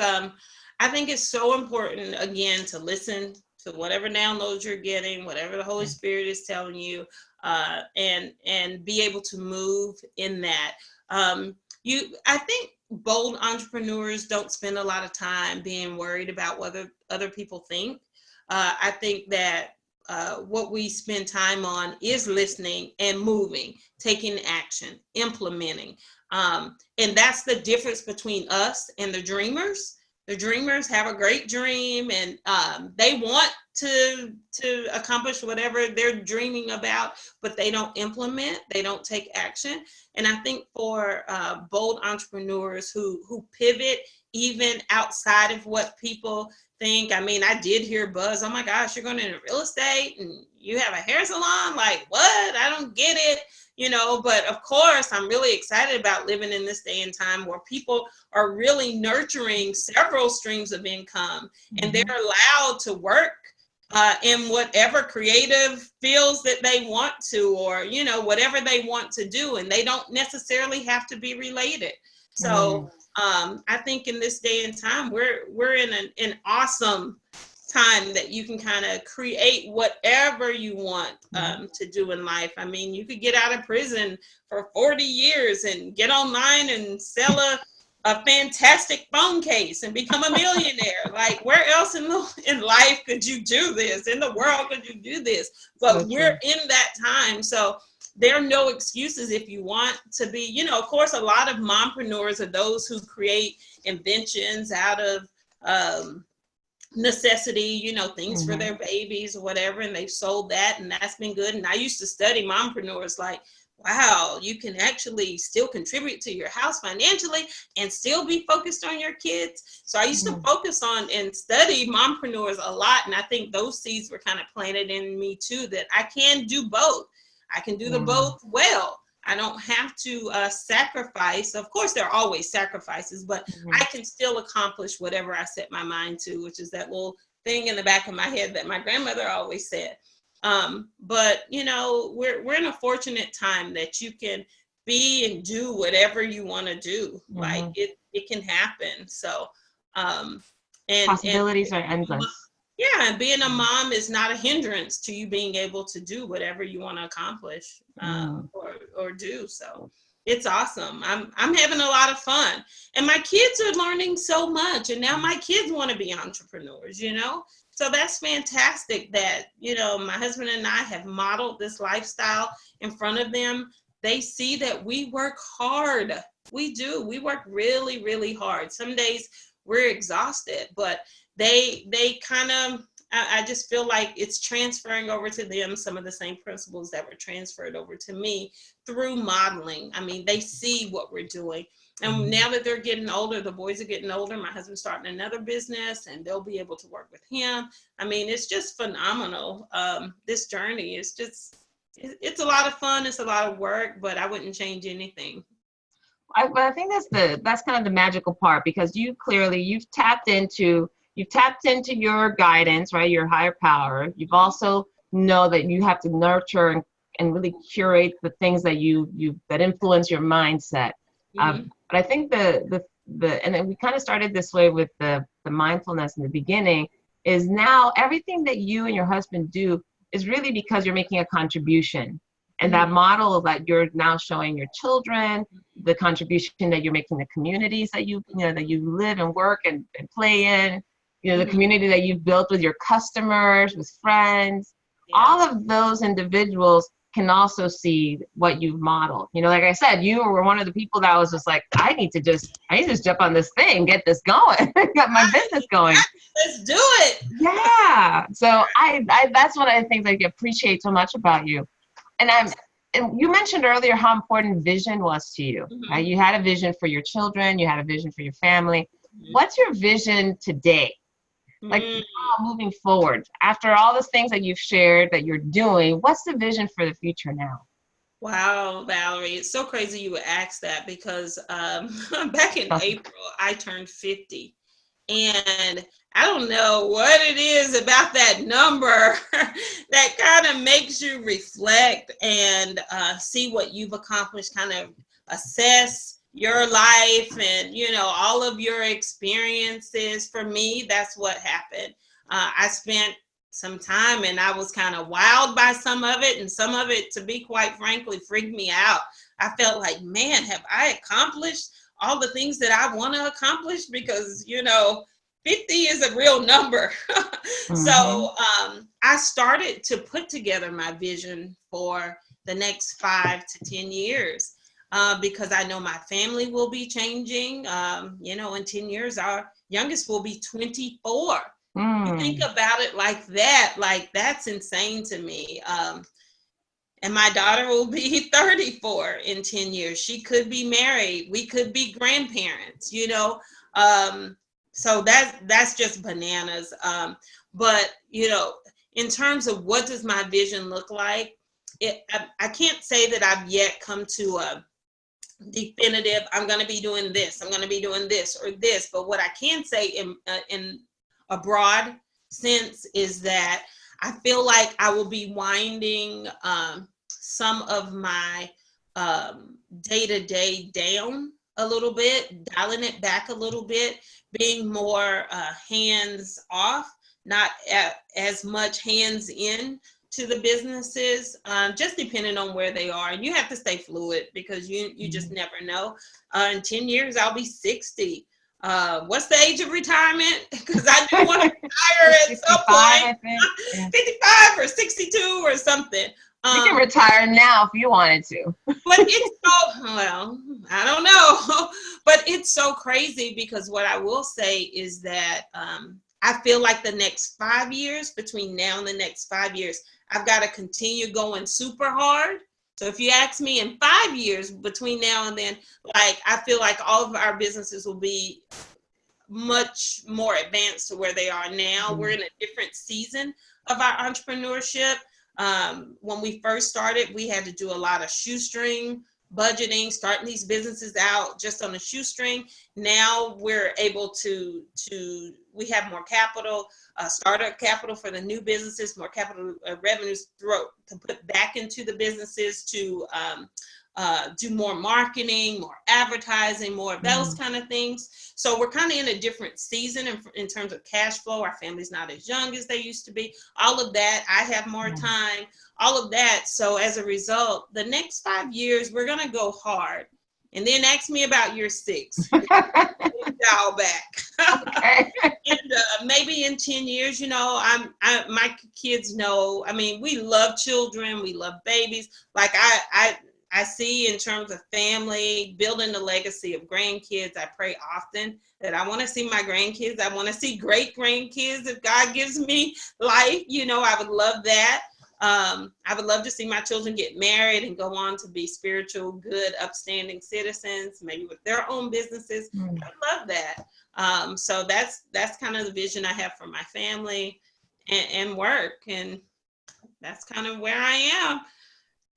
it's so important, again, to listen to whatever downloads you're getting, whatever the Holy Spirit is telling you, and be able to move in that. I think bold entrepreneurs don't spend a lot of time being worried about what other people think. I think that what we spend time on is listening and moving, taking action, implementing. And that's the difference between us and the dreamers. The dreamers have a great dream, and they want to accomplish whatever they're dreaming about, but they don't implement, they don't take action. And I think for bold entrepreneurs who pivot even outside of what people think. I mean, I did hear buzz, oh my gosh, you're going into real estate and you have a hair salon? Like, what? I don't get it. But of course, I'm really excited about living in this day and time where people are really nurturing several streams of income, and they're allowed to work in whatever creative fields that they want to, or, whatever they want to do, and they don't necessarily have to be related. So I think in this day and time, we're in an awesome time that you can kind of create whatever you want to do in life. I mean, you could get out of prison for 40 years and get online and sell a fantastic phone case and become a millionaire. Like, where else in life could you do this? In the world could you do this? But we're in that time. So there are no excuses if you want to be, of course, a lot of mompreneurs are those who create inventions out of necessity, things for their babies or whatever, and they've sold that, and that's been good. And I used to study mompreneurs, like, wow, you can actually still contribute to your house financially and still be focused on your kids. So I used to focus on and study mompreneurs a lot, and I think those seeds were kind of planted in me too, that I can do both. I can do the both well. I don't have to sacrifice. Of course, there are always sacrifices, but I can still accomplish whatever I set my mind to, which is that little thing in the back of my head that my grandmother always said. But, we're in a fortunate time that you can be and do whatever you want to do. Like, it can happen. So, and possibilities are endless. Yeah, and being a mom is not a hindrance to you being able to do whatever you want to accomplish or do. So it's awesome. I'm having a lot of fun, and my kids are learning so much. And now my kids want to be entrepreneurs. So that's fantastic that my husband and I have modeled this lifestyle in front of them. They see that we work hard. We do. We work really, really hard. Some days we're exhausted, but they kind of, I just feel like it's transferring over to them some of the same principles that were transferred over to me through modeling. I mean, they see what we're doing. And now that they're getting older, the boys are getting older, my husband's starting another business and they'll be able to work with him. I mean, it's just phenomenal. This journey is just, it's a lot of fun. It's a lot of work, but I wouldn't change anything. I think that's kind of the magical part, because you've tapped into your guidance, right? Your higher power. You've also know that you have to nurture and really curate the things that that influence your mindset. But I think and then we kind of started this way with the mindfulness in the beginning, is now everything that you and your husband do is really because you're making a contribution. And that model that you're now showing your children, the contribution that you're making to the communities that you live and work and play in, the community that you've built with your customers, with friends, all of those individuals can also see what you've modeled. Like I said, you were one of the people that was just like, I need to just jump on this thing, get this going, get my business going. Let's do it. Yeah. So I that's one of the things I appreciate so much about you. And you mentioned earlier how important vision was to you. Right? You had a vision for your children. You had a vision for your family. What's your vision today? Like, moving forward, after all the things that you've shared that you're doing, what's the vision for the future now? Wow, Valerie, it's so crazy you would ask that, because back in April, I turned 50. And I don't know what it is about that number that kind of makes you reflect and see what you've accomplished, kind of assess your life and, you know, all of your experiences. For me, that's what happened. I spent some time and I was kind of wowed by some of it, and some of it, to be quite frankly, freaked me out. I felt like, man, have I accomplished all the things that I want to accomplish? Because, you know, 50 is a real number. So I started to put together my vision for the next 5 to 10 years because I know my family will be changing. You know, in 10 years, our youngest will be 24. You think about it like that, like that's insane to me. And my daughter will be 34 in 10 years. She could be married. We could be grandparents, you know. So that's just bananas. But, you know, in terms of what does my vision look like, I can't say that I've yet come to a definitive, I'm going to be doing this, I'm going to be doing this or this. But what I can say in a broad sense is that I feel like I will be winding some of my day-to-day down a little bit, dialing it back a little bit, being more hands off, not as much hands in to the businesses, just depending on where they are. And you have to stay fluid because you just never know. In 10 years, I'll be 60. What's the age of retirement? Because I do want to retire at some point. 55 or 62 or something. You can retire now if you wanted to. But it's so, well, I don't know. But it's so crazy because what I will say is that I feel like the next 5 years, between now and the next 5 years, I've got to continue going super hard. So if you ask me in 5 years between now and then, like, I feel like all of our businesses will be much more advanced to where they are now. We're in a different season of our entrepreneurship. When we first started, we had to do a lot of shoestring budgeting, starting these businesses out just on a shoestring. Now we're able to we have more capital, startup capital for the new businesses, more capital revenues to put back into the businesses to do more marketing, more advertising, more of those kind of things. So we're kind of in a different season in terms of cash flow. Our family's not as young as they used to be. All of that, I have more time, all of that. So as a result, the next 5 years, we're going to go hard. And then ask me about year 6. Dial back. Okay. And maybe in 10 years, you know, my kids know, I mean, we love children. We love babies. Like I see in terms of family, building the legacy of grandkids. I pray often that I want to see my grandkids. I want to see great grandkids. If God gives me life, you know, I would love that. I would love to see my children get married and go on to be spiritual, good, upstanding citizens, maybe with their own businesses. I would love that. So that's kind of the vision I have for my family and work. And that's kind of where I am.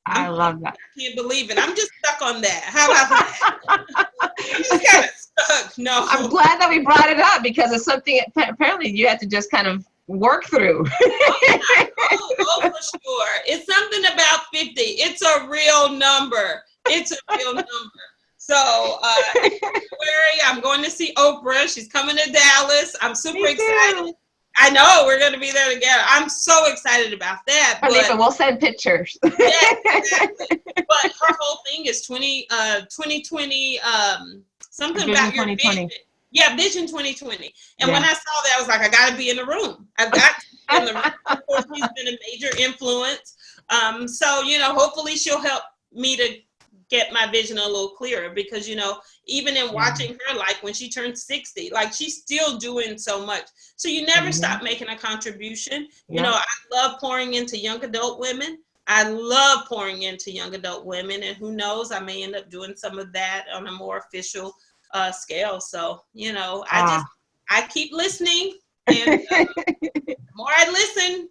I love that. I can't believe it. I'm just stuck on that. How about that? I'm just kind of stuck. No. I'm glad that we brought it up because it's something apparently you had to just kind of work through. Oh, for sure. It's something about 50. It's a real number. It's a real number. So, February, I'm going to see Oprah. She's coming to Dallas. I'm super excited. I know we're going to be there together. I'm so excited about that. But we'll send pictures. Yeah, exactly. But her whole thing is 2020, something Vision about your 2020. vision. Yeah, Vision 2020. And when I saw that, I was like, I got to be in the room. I've got to be in the room. Of course, she's been a major influence. So, you know, hopefully she'll help me to get my vision a little clearer because, you know, even in watching her, like when she turned 60, like she's still doing so much. So you never stop making a contribution. You know, I love pouring into young adult women. I love pouring into young adult women. And who knows, I may end up doing some of that on a more official scale. So, you know, I keep listening. And the more I listen,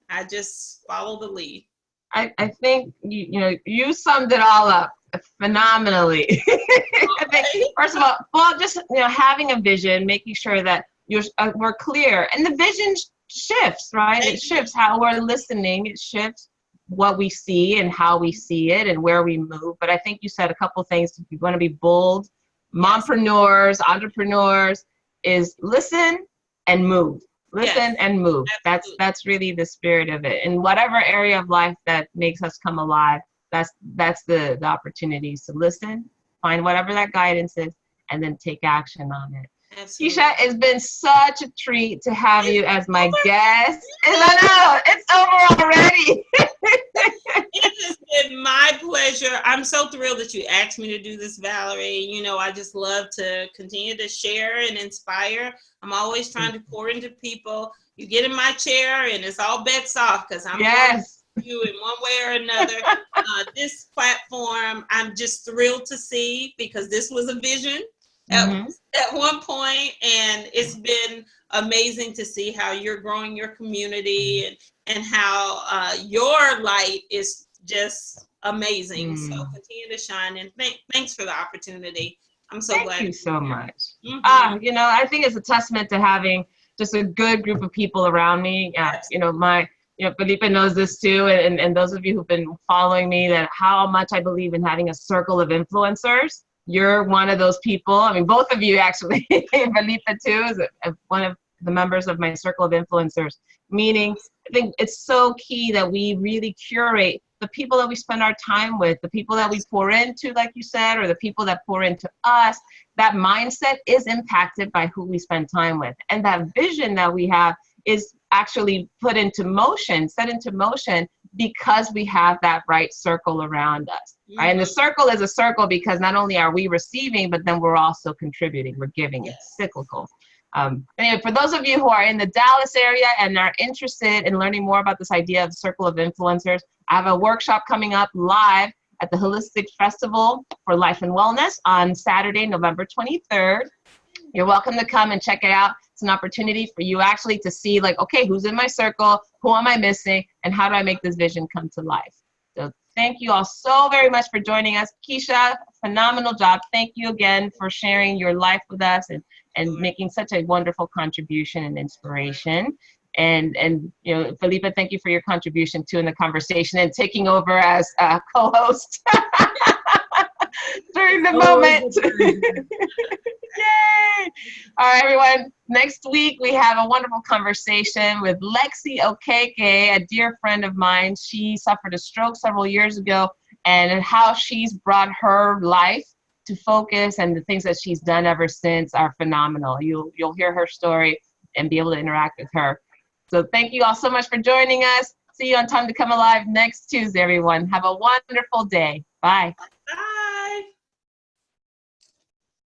I just follow the lead. I think, you summed it all up phenomenally. I think, first of all, well, just, having a vision, making sure that we're clear, and the vision shifts, right? It shifts how we're listening. It shifts what we see and how we see it and where we move. But I think you said a couple things. If you want to be bold, mompreneurs, entrepreneurs, is listen and move. Listen and move. That's really the spirit of it. In whatever area of life that makes us come alive, that's the opportunities to listen, find whatever that guidance is, and then take action on it. Absolutely. Keisha, it's been such a treat to have you as my guest. I know, it's over already. It has been my pleasure. I'm so thrilled that you asked me to do this, Valerie. You know, I just love to continue to share and inspire. I'm always trying to pour into people. You get in my chair and it's all bets off because I'm going to you in one way or another. This platform, I'm just thrilled to see, because this was a vision at one point, and it's been amazing to see how you're growing your community and how your light is just amazing. So continue to shine, and thanks for the opportunity. I'm so glad. Thank you so much. You know, I think it's a testament to having just a good group of people around me. You know, Felipe knows this too, and those of you who've been following me, that how much I believe in having a circle of influencers. You're one of those people. I mean, both of you actually. Felipe too is one of the members of my circle of influencers. Meaning, I think it's so key that we really curate the people that we spend our time with, the people that we pour into, like you said, or the people that pour into us. That mindset is impacted by who we spend time with. And that vision that we have is actually set into motion because we have that right circle around us. Right? And the circle is a circle because not only are we receiving, but then we're also contributing, we're giving. It's cyclical. Anyway, for those of you who are in the Dallas area and are interested in learning more about this idea of circle of influencers, I have a workshop coming up live at the Holistic Festival for Life and Wellness on Saturday, November 23rd. You're welcome to come and check it out. It's an opportunity for you actually to see, like, okay, who's in my circle? Who am I missing? And how do I make this vision come to life? So thank you all so very much for joining us. Keisha, phenomenal job. Thank you again for sharing your life with us and making such a wonderful contribution and inspiration. And you know, Felipe, thank you for your contribution too in the conversation and taking over as a co-host during the moment. Yay! All right, everyone. Next week, we have a wonderful conversation with Lexi Okeke, a dear friend of mine. She suffered a stroke several years ago, and how she's brought her life to focus, and the things that she's done ever since are phenomenal. You'll hear her story and be able to interact with her. So thank you all so much for joining us. See you on Time to Come Alive next Tuesday, everyone. Have a wonderful day. Bye. Bye.